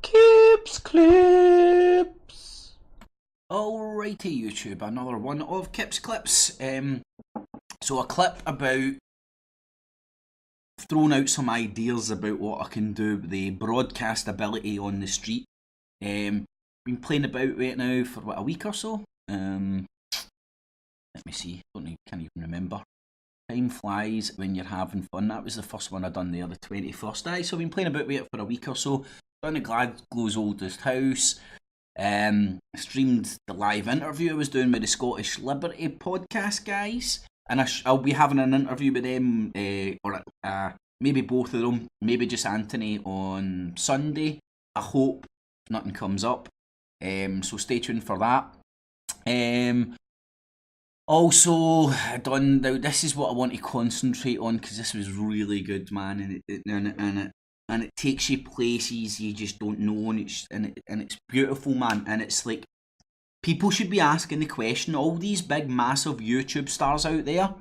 Kips Clips. Alrighty, YouTube, another one of Kips Clips. So a clip about throwing out some ideas about what I can do with the broadcast ability on the street. Been playing about right now for what, a week or so. Let me see. Can't even remember. Time flies when you're having fun. That was the first one I done there, the 21st. So I've been playing about with it for a week or so. Done the Glasgow's oldest house. Streamed the live interview I was doing with the Scottish Liberty podcast guys, and I'll be having an interview with them, or maybe both of them, maybe just Anthony on Sunday. I hope nothing comes up. So stay tuned for that. Also, done. Now this is what I want to concentrate on because this was really good, man, and it takes you places you just don't know, and it's beautiful, man. And it's like people should be asking the question: all these big, massive YouTube stars out there,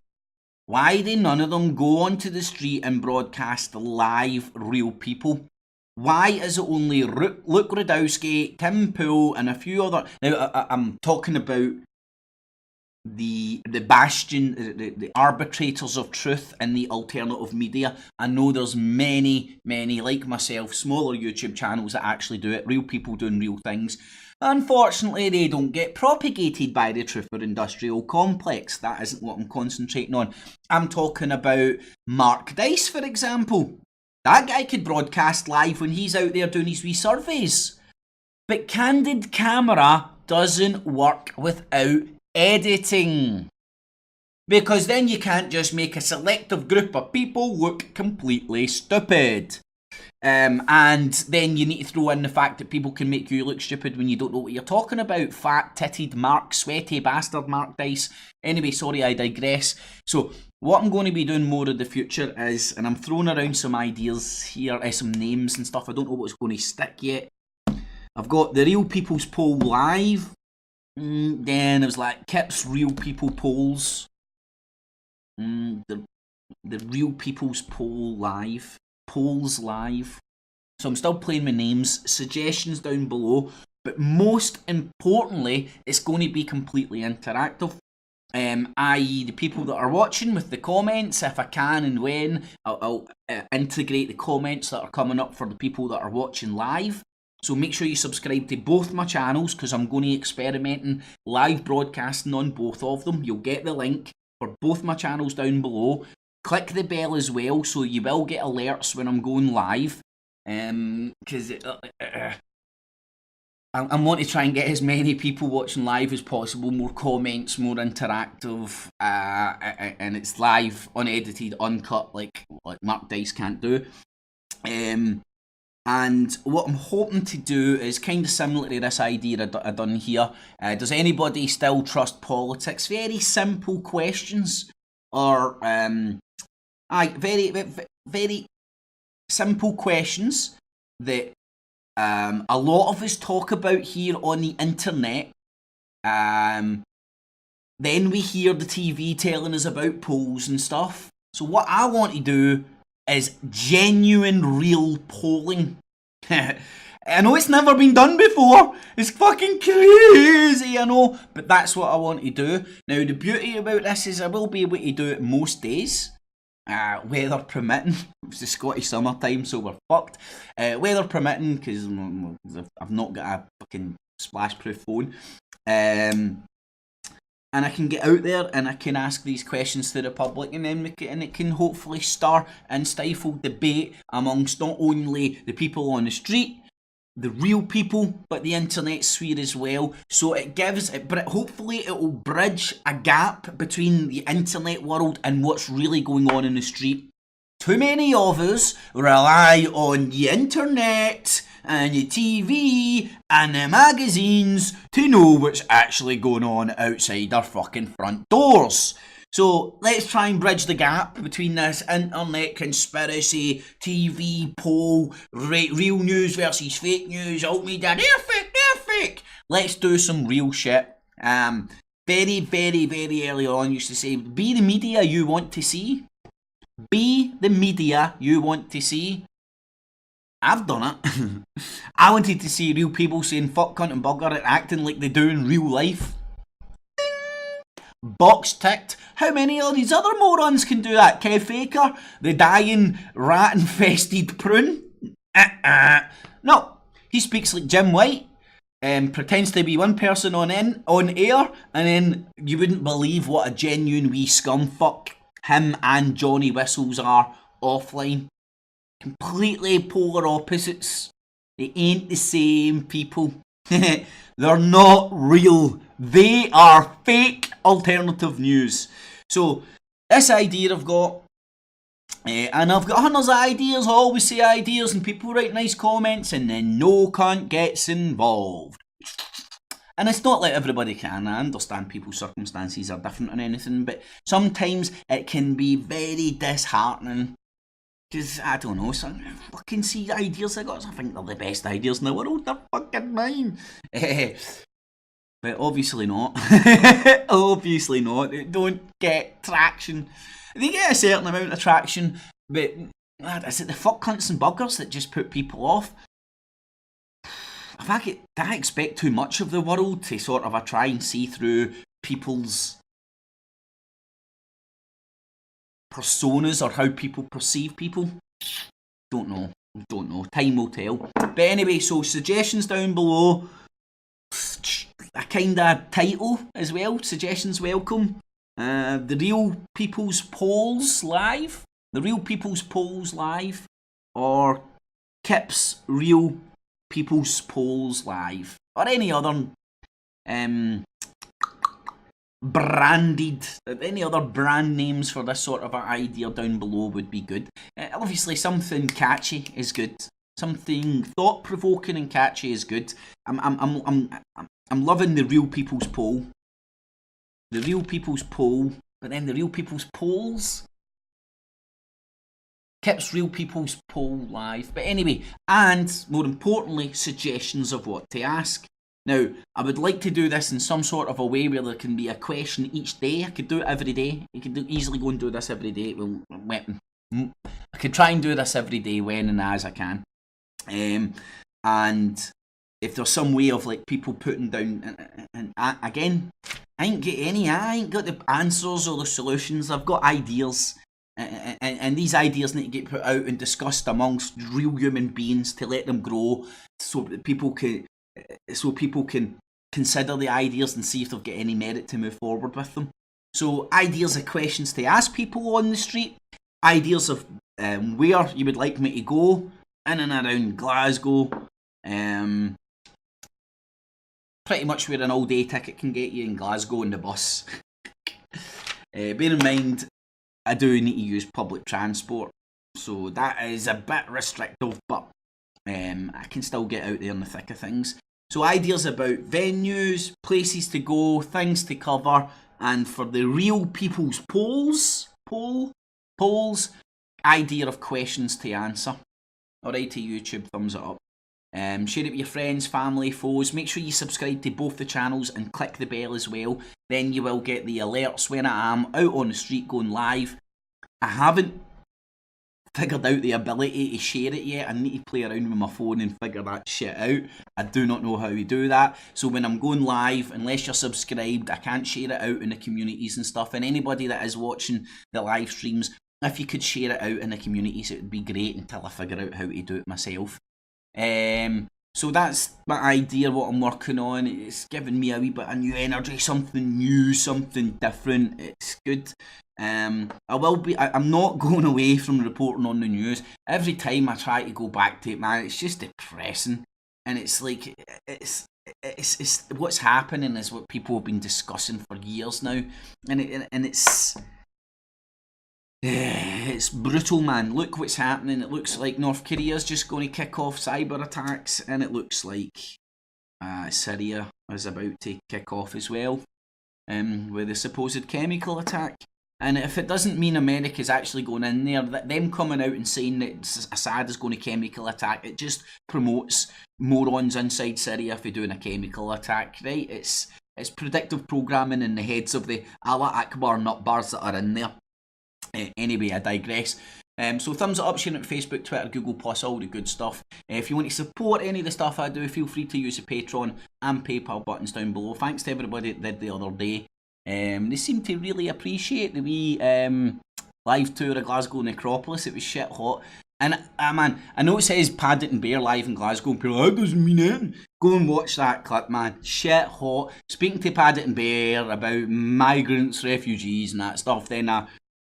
why do none of them go onto the street and broadcast live, real people? Why is it only Luke Radowski, Tim Poole, and a few other? Now I'm talking about the bastion, the arbitrators of truth in the alternative media. I know there's many like myself, smaller YouTube channels that actually do it, real people doing real things. Unfortunately, they don't get propagated by the truther industrial complex. That isn't what I'm concentrating on. I'm talking about Mark Daiz, for example. That guy could broadcast live when he's out there doing his wee surveys. But candid camera doesn't work without editing, because then you can't just make a selective group of people look completely stupid, and then you need to throw in the fact that people can make you look stupid when you don't know what you're talking about. Fat-titted Mark, sweaty bastard Mark Daiz. Anyway, sorry, I digress. So what I'm going to be doing more in the future is, and I'm throwing around some ideas here, some names and stuff. I don't know what's going to stick yet. I've got the Real People's Poll Live. Then it was like Kip's Real People Polls. The Real People's Poll Live. Polls Live. So I'm still playing with names. Suggestions down below. But most importantly, it's going to be completely interactive. I.e. the people that are watching with the comments, if I can and when, I'll integrate the comments that are coming up for the people that are watching live. So make sure you subscribe to both my channels, because I'm going to be experimenting live broadcasting on both of them. You'll get the link for both my channels down below. Click the bell as well, so you will get alerts when I'm going live. Because I want to try and get as many people watching live as possible. More comments, more interactive, and it's live, unedited, uncut, like Mark Daiz can't do. And what I'm hoping to do is kind of similar to this idea I done here. Does anybody still trust politics? Very simple questions, or very simple questions that a lot of us talk about here on the internet. Then we hear the TV telling us about polls and stuff. So what I want to do is genuine, real polling. I know it's never been done before. It's fucking crazy, I know. But that's what I want to do. Now, the beauty about this is I will be able to do it most days. Weather permitting. It's the Scottish summertime, so we're fucked. Weather permitting, because I've not got a fucking splash-proof phone. And I can get out there and I can ask these questions to the public, and then it can hopefully stir and stifle debate amongst not only the people on the street, the real people, but the internet sphere as well. So hopefully it will bridge a gap between the internet world and what's really going on in the street. Too many of us rely on the internet and the TV and the magazines to know what's actually going on outside our fucking front doors. So let's try and bridge the gap between this internet conspiracy, TV poll, real news versus fake news, alt media, they're fake. Let's do some real shit. Very early on used to say, be the media you want to see. Be the media you want to see. I've done it. I wanted to see real people saying fuck, cunt and bugger and acting like they do in real life. Box ticked. How many of these other morons can do that? F.E.A.R, the dying rat-infested prune? No, he speaks like Jim White. Pretends to be one person on air, and then you wouldn't believe what a genuine wee scumfuck him and Johnny Whistles are offline. Completely polar opposites. They ain't the same people. They're not real. They are fake alternative news. So, this idea I've got, and I've got hundreds of ideas, I always say ideas, and people write nice comments, and then no cunt gets involved. And it's not like everybody can. I understand people's circumstances are different and anything, but sometimes it can be very disheartening. Because, I don't know, some fucking see ideas I got. I think they're the best ideas in the world. They're fucking mine. But obviously not. Obviously not. They don't get traction. They get a certain amount of traction, but is it the fuck cunts and buggers that just put people off? Did I expect too much of the world to sort of try and see through people's personas or how people perceive people? Don't know. Time will tell. But anyway, so suggestions down below. A kind of title as well. Suggestions welcome. The Real People's Polls Live. The Real People's Polls Live. Or Kip's Real People's Polls Live. Or any other branded, any other brand names for this sort of idea down below would be good. Obviously something catchy is good. Something thought-provoking and catchy is good. I'm loving the Real People's Poll. The Real People's Poll, but then the Real People's Polls. Kip's Real People's Poll Live. But anyway, and more importantly, suggestions of what to ask. Now, I would like to do this in some sort of a way where there can be a question each day. I could do it every day. You could easily go and do this every day. Well, I could try and do this every day when and as I can. And if there's some way of like people putting down, and again, I ain't got the answers or the solutions. I've got ideas. And these ideas need to get put out and discussed amongst real human beings to let them grow, so that people can consider the ideas and see if they've got any merit to move forward with them. So ideas of questions to ask people on the street, ideas of where you would like me to go in and around Glasgow, pretty much where an all-day ticket can get you in Glasgow on the bus. Bear in mind, I do need to use public transport, so that is a bit restrictive, but I can still get out there in the thick of things. So ideas about venues, places to go, things to cover, and for the Real People's polls, idea of questions to answer. Alright to YouTube, thumbs it up. Share it with your friends, family, foes. Make sure you subscribe to both the channels and click the bell as well. Then you will get the alerts when I am out on the street going live. I haven't figured out the ability to share it yet. I need to play around with my phone and figure that shit out. I do not know how to do that. So when I'm going live, unless you're subscribed, I can't share it out in the communities and stuff. And anybody that is watching the live streams, if you could share it out in the communities, it would be great until I figure out how to do it myself. So that's my idea, what I'm working on. It's giving me a wee bit of new energy, something new, something different. It's good. I'm not going away from reporting on the news. Every time I try to go back to it, man, it's just depressing. And it's like, it's what's happening is what people have been discussing for years now. And it's brutal, man. Look what's happening. It looks like North Korea's just going to kick off cyber attacks, and it looks like Syria is about to kick off as well, with a supposed chemical attack. And if it doesn't mean America's actually going in there, them coming out and saying that Assad is going to chemical attack, it just promotes morons inside Syria if they're doing a chemical attack, right? It's predictive programming in the heads of the Allah Akbar nutbars that are in there. Anyway, I digress. So thumbs it up, sharing it on Facebook, Twitter, Google+, all the good stuff. If you want to support any of the stuff I do, feel free to use the Patreon and PayPal buttons down below. Thanks to everybody that did the other day. They seem to really appreciate the wee live tour of Glasgow Necropolis. It was shit hot. And man, I know it says Paddington Bear live in Glasgow, and people are like, that doesn't mean anything. Go and watch that clip, man. Shit hot. Speaking to Paddington Bear about migrants, refugees, and that stuff. Then a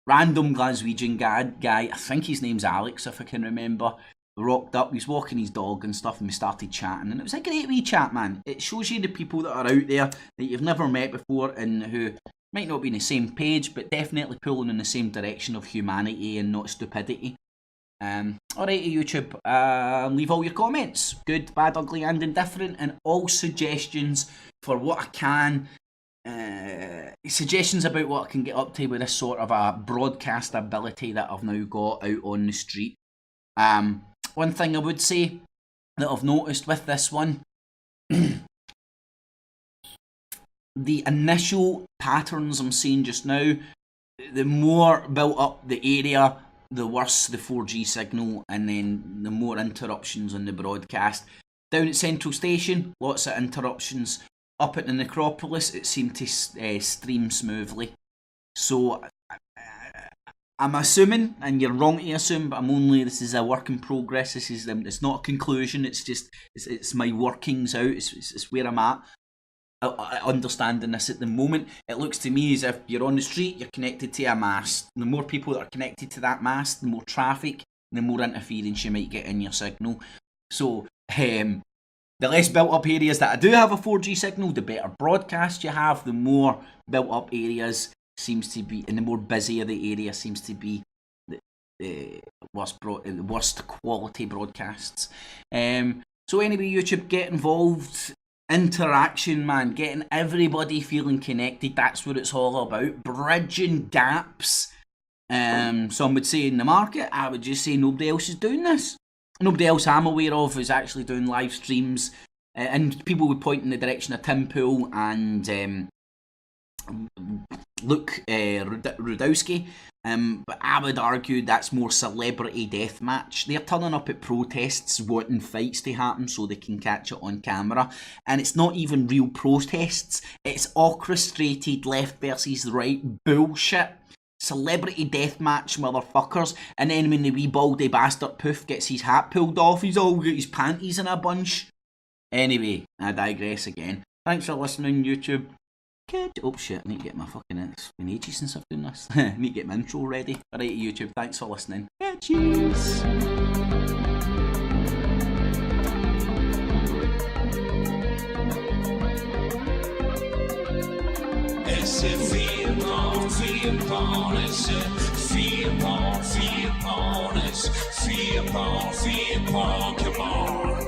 random Glaswegian guy, I think his name's Alex, if I can remember, rocked up. He's walking his dog and stuff, and we started chatting. And it was a great wee chat, man. It shows you the people that are out there that you've never met before and who might not be on the same page, but definitely pulling in the same direction of humanity and not stupidity. Alright YouTube, leave all your comments, good, bad, ugly and indifferent, and all suggestions for what I can, suggestions about what I can get up to with this sort of a broadcast ability that I've now got out on the street. One thing I would say that I've noticed with this one, the initial patterns I'm seeing just now, the more built up the area, the worse the 4G signal, and then the more interruptions on the broadcast. Down at Central Station, lots of interruptions. Up at the Necropolis, it seemed to stream smoothly. So I'm assuming, and you're wrong to assume, but this is a work in progress. This is it's not a conclusion. It's just it's my workings out. It's where I'm at. Understanding this at the moment, it looks to me as if you're on the street, you're connected to a mast. The more people that are connected to that mast, the more traffic, the more interference you might get in your signal. So the less built up areas that I do have a 4G signal, the better broadcast you have. The more built up areas seems to be, and the more busier the area seems to be, the worst quality broadcasts. So anyway, YouTube, get involved. Interaction, man, getting everybody feeling connected, that's what it's all about. Bridging gaps, some would say in the market. I would just say nobody else is doing this. Nobody else I'm aware of is actually doing live streams, and people would point in the direction of Tim Pool and Luke Rudowski, but I would argue that's more celebrity deathmatch. They're turning up at protests wanting fights to happen so they can catch it on camera, and it's not even real protests, it's orchestrated left versus right bullshit. Celebrity deathmatch, motherfuckers. And then when the wee baldy bastard Poof gets his hat pulled off, he's all got his panties in a bunch. Anyway, I digress again. Thanks for listening, YouTube. Oh shit, I need to get my fucking, it's been ages since I've done this. I need to get my intro ready. Alright YouTube, thanks for listening. Cheers! It's F.E.A.R, F.E.A.R, it's F.E.A.R, F.E.A.R, it's F.E.A.R, F.E.A.R, come on.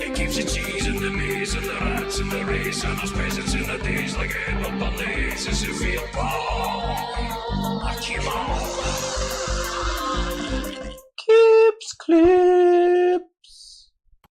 It keeps the cheese and the maze and the rats and the race and those peasants in the days like Edward Bernays. It's F.E.A.R, come on.